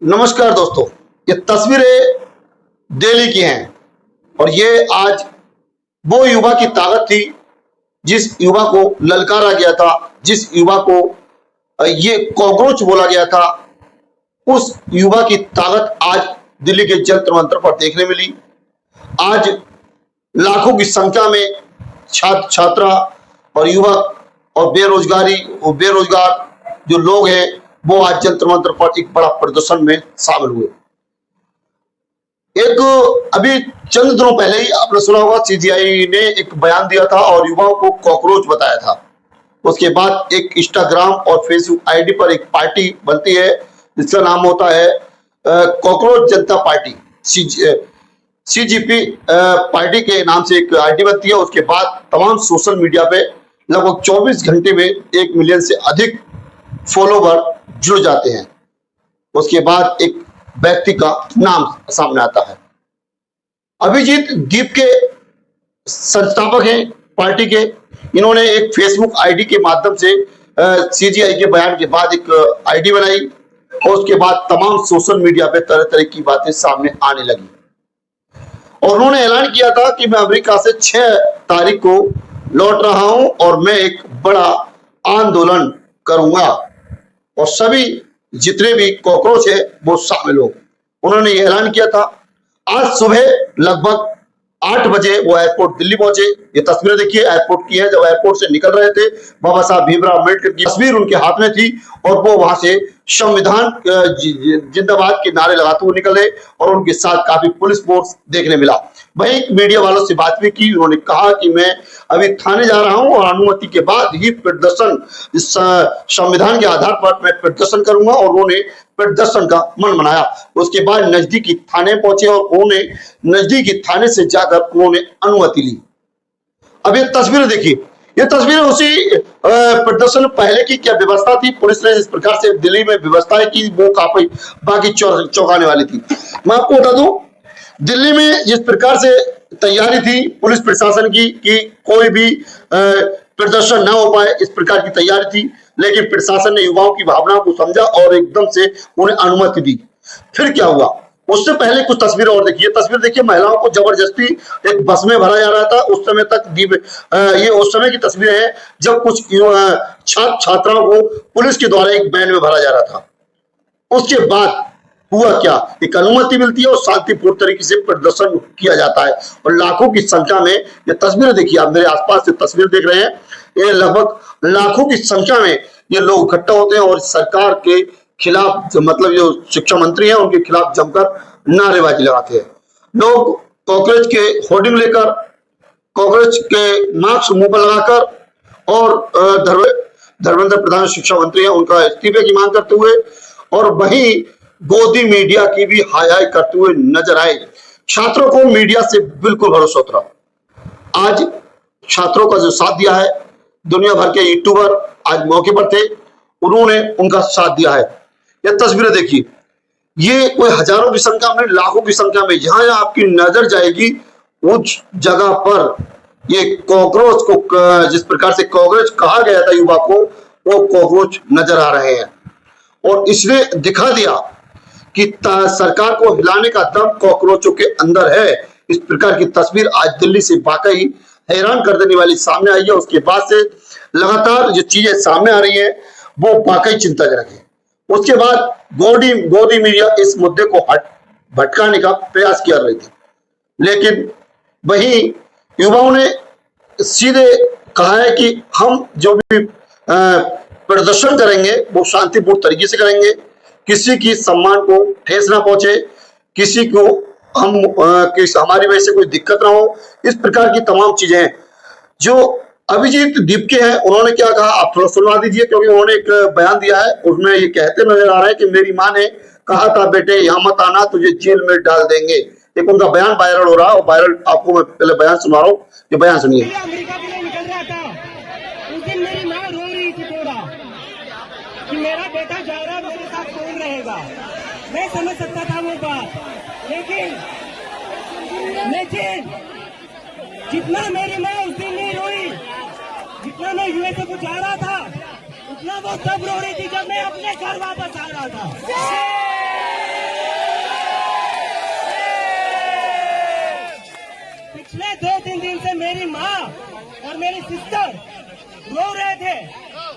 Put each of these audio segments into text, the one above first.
नमस्कार दोस्तों, ये तस्वीरें दिल्ली की हैं और ये आज वो युवा की ताकत थी जिस युवा को ललकारा गया था, जिस युवा को ये कॉकरोच बोला गया था। उस युवा की ताकत आज दिल्ली के जंतर मंतर पर देखने मिली। आज लाखों की संख्या में छात्र छात्रा और युवक और बेरोजगार जो लोग हैं वो आज जंतर मंतर पर एक बड़ा प्रदर्शन में शामिल हुए। एक अभी चंद दिनों पहले ही आपने सुना होगा, सीजीआई ने एक बयान दिया था और युवाओं को कॉकरोच बताया था। उसके बाद एक इंस्टाग्राम और फेसबुक आईडी पर एक पार्टी बनती है जिसका नाम होता है कॉकरोच जनता पार्टी, सीजीपी पार्टी के नाम से एक आईडी बनती है। उसके बाद तमाम सोशल मीडिया पे लगभग 24 घंटे में 1 मिलियन से अधिक फॉलोवर जुड़ जाते हैं। उसके बाद एक व्यक्ति का नाम सामने आता है। अभिजीत दीप के संस्थापक हैं पार्टी के। इन्होंने एक फेसबुक आईडी के माध्यम से सीजीआई के बयान के बाद एक आईडी बनाई और उसके बाद तमाम सोशल मीडिया पे तरह तरह की बातें सामने आने लगी और उन्होंने ऐलान किया था कि मैं अमेरिका से 6 तारीख को लौट रहा हूं और मैं एक बड़ा आंदोलन करूंगा और सभी जितने भी कॉकरोच है वो शामिल हो। उन्होंने ये ऐलान किया था। आज सुबह लगभग 8 बजे वो एयरपोर्ट दिल्ली पहुंचे। ये तस्वीरें देखिए एयरपोर्ट की है। जब एयरपोर्ट से निकल रहे थे, बाबा साहब भीमराव अम्बेडकर की तस्वीर उनके हाथ में थी और वो वहां से संविधान जिंदाबाद के नारे लगाते हुए निकले और उनके साथ काफी पुलिस फोर्स देखने मिला। वहीं मीडिया वालों से बात भी की। उन्होंने कहा कि मैं अभी थाने जा रहा हूं और अनुमति के बाद ही प्रदर्शन, इस संविधान के आधार पर मैं प्रदर्शन करूंगा और उन्होंने प्रदर्शन का मन बनाया। उसके बाद नजदीकी थाने पहुंचे और उन्होंने नजदीकी थाने से जाकर उन्होंने अनुमति ली। अब ये तस्वीरें देखिए, ये तस्वीरें उसी प्रदर्शन पहले की क्या व्यवस्था थी। पुलिस ने इस प्रकार से दिल्ली में व्यवस्था की वो काफी बाकी चौंकाने वाली थी। मैं आपको बता दूं, दिल्ली में जिस प्रकार से तैयारी थी पुलिस प्रशासन की कि कोई भी प्रदर्शन ना हो पाए, इस प्रकार की तैयारी थी, लेकिन प्रशासन ने युवाओं की भावना को समझा और एकदम से उन्हें अनुमति दी। फिर क्या हुआ, उससे पहले कुछ तस्वीरें और देखिए। तस्वीर देखिए, महिलाओं को जबरदस्ती एक बस में भरा जा रहा था। उस समय तक ये उस समय की तस्वीरें हैं जब कुछ छात्र छात्राओं को पुलिस के द्वारा एक वैन में भरा जा रहा था। उसके बाद हुआ क्या, एक अनुमति मिलती है और शांतिपूर्ण तरीके से प्रदर्शन किया जाता है और लाखों की संख्या में ये तस्वीरें देखिए। आप मेरे आसपास से तस्वीर देख रहे हैं, ये लगभग लाखों की संख्या में ये लोग इकट्ठा होते हैं और सरकार के खिलाफ, मतलब जो शिक्षा मंत्री हैं उनके खिलाफ जमकर नारेबाजी लगाते हैं। लोग कॉकरोच के होर्डिंग लेकर, कॉकरोच के मास्क मुंह पर लगाकर और धर्मेंद्र प्रधान शिक्षा मंत्री हैं उनका इस्तीफे की मांग करते हुए और वहीं गोदी मीडिया की भी हाय हाय करते हुए नजर आए। छात्रों को मीडिया से बिल्कुल भरोसा उतरा। आज छात्रों का जो साथ दिया है, दुनिया भर के यूट्यूबर आज मौके पर थे, उन्होंने उनका साथ दिया है। ये तस्वीरें देखिए, ये कोई हजारों की संख्या में, लाखों की संख्या में, जहां आपकी नजर जाएगी उस जगह पर ये कॉकरोच को, जिस प्रकार से कॉकरोच कहा गया था युवा को, वो कॉकरोच नजर आ रहे हैं और इसने दिखा दिया कि सरकार को हिलाने का दम कॉकरोचों के अंदर है। इस प्रकार की तस्वीर आज दिल्ली से वाकई हैरान कर देने वाली सामने आई है। उसके बाद से लगातार जो चीजें सामने आ रही है वो वाकई चिंताजनक है। उसके बाद गोदी मीडिया इस मुद्दे को भटकाने का प्रयास कर रही थी, लेकिन वही युवाओं ने सीधे कहा है कि हम जो भी प्रदर्शन करेंगे वो शांतिपूर्ण तरीके से करेंगे, किसी की सम्मान को ठेस ना पहुंचे, किसी को हमारी वजह से कोई दिक्कत ना हो। इस प्रकार की तमाम चीजें हैं। जो अभिजीत दीप के हैं उन्होंने क्या कहा, आप थोड़ा सुनवा दीजिए, क्योंकि उन्होंने एक बयान दिया है, उसमें ये कहते नजर आ रहा है कि मेरी माँ ने कहा था बेटे यहाँ मत आना, तुझे जेल में डाल देंगे। एक उनका बयान वायरल हो रहा है और वायरल आपको मैं पहले बयान सुना रहा हूँ, ये बयान सुनिए। मेरा बेटा जा रहा है, मेरे साथ कौन रहेगा। मैं समझ सकता था वो बात, लेकिन जितना मेरी माँ उस दिन नहीं रोई, जितना मैं यूएसए को जा रहा था, उतना वो तब रो रही थी जब मैं अपने घर वापस आ रहा था। मेरी सिस्टर रो रहे थे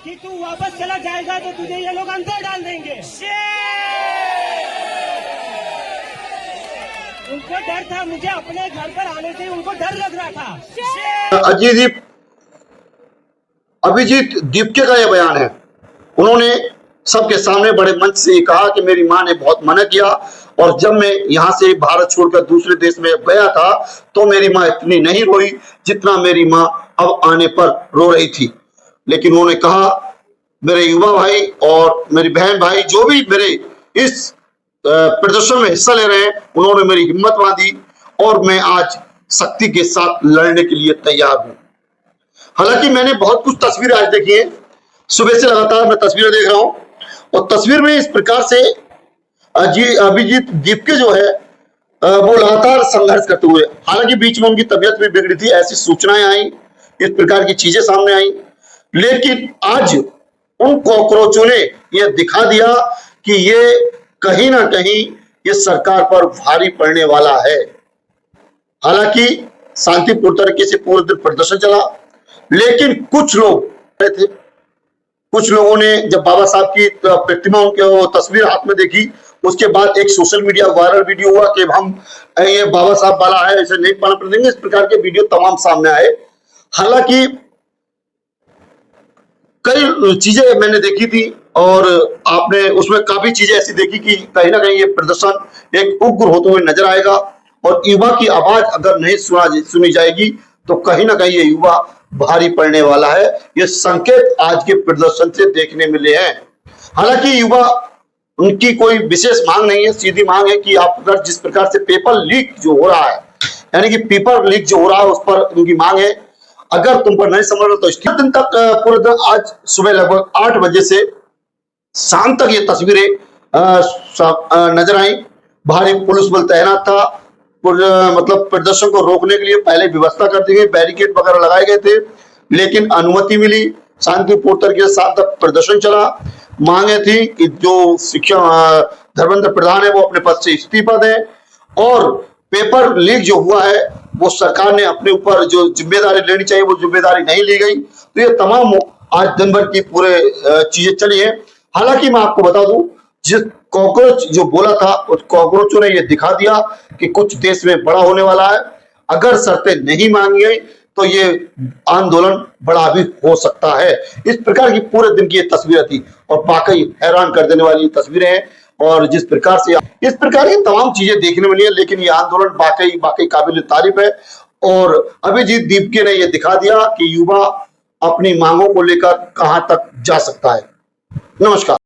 कि तू वापस चला जाएगा तो तुझे ये लोग अंदर डाल देंगे। उनको डर था, मुझे अपने घर पर आने से उनको डर लग रहा था। अभिजीत दीपके का यह बयान है। उन्होंने सबके सामने बड़े मंच से कहा कि मेरी मां ने बहुत मना किया और जब मैं यहां से भारत छोड़कर दूसरे देश में गया था तो मेरी मां इतनी नहीं रोई जितना मेरी मां अब आने पर रो रही थी। लेकिन उन्होंने कहा मेरे युवा भाई और मेरी बहन भाई जो भी मेरे इस प्रदर्शन में हिस्सा ले रहे हैं, उन्होंने मेरी हिम्मत बांधी और मैं आज शक्ति के साथ लड़ने के लिए तैयार हूं। हालांकि मैंने बहुत कुछ तस्वीरें आज देखी है, सुबह से लगातार मैं तस्वीरें देख रहा हूं और तस्वीर में इस प्रकार से अभिजीत दीपके जो है वो लगातार संघर्ष करते हुए, हालांकि बीच में उनकी तबीयत भी बिगड़ी थी, ऐसी सूचनाएं आई, इस प्रकार की चीजें सामने आई, लेकिन आज उन कॉकरोचों ने यह दिखा दिया कि ये कहीं ना कहीं ये सरकार पर भारी पड़ने वाला है। हालांकि शांतिपूर्ण तरीके से पूरे दिन प्रदर्शन चला, लेकिन कुछ लोग थे, कुछ लोगों ने जब बाबा साहब की प्रतिमा उनके वो तस्वीर हाथ में देखी, उसके बाद एक सोशल मीडिया वायरल वीडियो हुआ कि हम ये बाबा साहब वाला है, ऐसे नहीं पालन कर देंगे, इस प्रकार के वीडियो तमाम सामने आए। हालांकि कई चीजें मैंने देखी थी और आपने उसमें काफी चीजें ऐसी देखी कि कहीं ना कहीं ये प्रदर्शन एक उग्र होते हुए नजर आएगा और युवा की आवाज अगर नहीं सुनी जाएगी तो कहीं ना कहीं ये युवा भारी पड़ने वाला है। ये संकेत आज के प्रदर्शन से देखने मिले हैं। हालांकि युवा उनकी कोई विशेष मांग नहीं है, सीधी मांग है कि आप अगर जिस प्रकार से पेपर लीक जो हो रहा है, यानी कि पेपर लीक जो हो रहा है उस पर उनकी मांग है, अगर तुम पर नहीं समझ रहे तो इस दिन तक पूरे दिन आज सुबह लगभग 8 बजे से शाम तक ये तस्वीरें नजर आई। भारी पुलिस बल तैनात था, मतलब प्रदर्शन को रोकने के लिए पहले व्यवस्था कर दी गई, बैरिकेड वगैरह लगाए गए थे, लेकिन अनुमति मिली, शांतिपूर्ण तरीके से शाम तक प्रदर्शन चला। मांगे थी कि जो शिक्षा धर्मेंद्र प्रधान है वो अपने पद से इस्तीफा दें और पेपर लीक जो हुआ है वो सरकार ने अपने ऊपर जो जिम्मेदारी लेनी चाहिए वो जिम्मेदारी नहीं ली गई। तो ये तमाम आज दिन भर की पूरे चीजें चली है। हालांकि मैं आपको बता दूं, जिस कॉकरोच जो बोला था उस कॉकरोचों ने ये दिखा दिया कि कुछ देश में बड़ा होने वाला है। अगर शर्तें नहीं मांगी गई तो ये आंदोलन बड़ा भी हो सकता है। इस प्रकार की पूरे दिन की ये तस्वीरें थी और वाकई हैरान कर देने वाली तस्वीरें हैं और जिस प्रकार से इस प्रकार की तमाम चीजें देखने मिली है, लेकिन ये आंदोलन वाकई काबिल तारीफ है। और अभिजीत दीपके ने यह दिखा दिया कि युवा अपनी मांगों को लेकर कहां तक जा सकता है। नमस्कार।